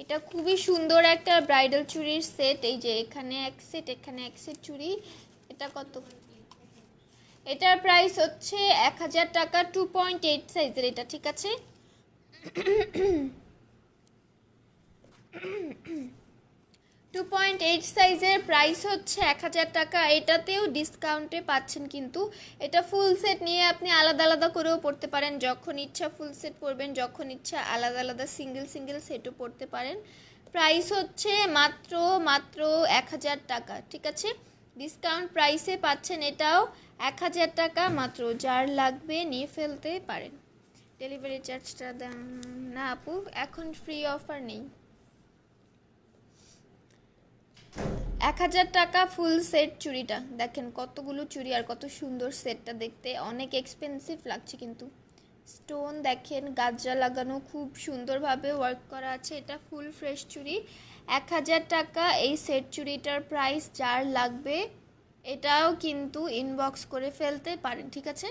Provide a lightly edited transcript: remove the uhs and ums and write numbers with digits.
এটা খুবই সুন্দর একটা ব্রাইডাল চুড়ির সেট। এই যে এখানে এক সেট, এখানে এক সেট চুড়ি। এটা কত? এটার প্রাইস হচ্ছে 1000 টাকা। 2.8 সাইজের এটা, ঠিক আছে? 2.8 সাইজের প্রাইস হচ্ছে 1000 টাকা। এটাতেও ডিসকাউন্টে পাচ্ছেন কিন্তু। এটা ফুল সেট নিয়ে আপনি আলাদা আলাদা করেও পড়তে পারেন, যখন ইচ্ছা ফুল সেট পরবেন, যখন ইচ্ছা আলাদা আলাদা সিঙ্গেল সিঙ্গেল সেটও পড়তে পারেন। প্রাইস হচ্ছে মাত্র মাত্র 1000 টাকা, ঠিক আছে? ডিসকাউন্ট প্রাইসে পাচ্ছেন এটাও 1000 টাকা মাত্র। যার লাগবে নিয়ে ফেলতে পারেন। ডেলিভারি চার্জটা দেন না আপু, এখন ফ্রি অফার নেই। 1000 টাকা ফুল সেট চুড়িটা দেখেন, কতগুলো চুড়ি আর কত সুন্দর সেটটা দেখতে। অনেক এক্সপেন্সিভ লাগছে কিন্তু। স্টোন দেখেন, গাজরা লাগানো, খুব সুন্দরভাবে ওয়ার্ক করা আছে। এটা ফুল ফ্রেশ চুড়ি। 1000 টাকা এই সেট চুড়িটার প্রাইস। যার লাগবে এটাও কিন্তু ইনবক্স করে ফেলতে পারেন, ঠিক আছে?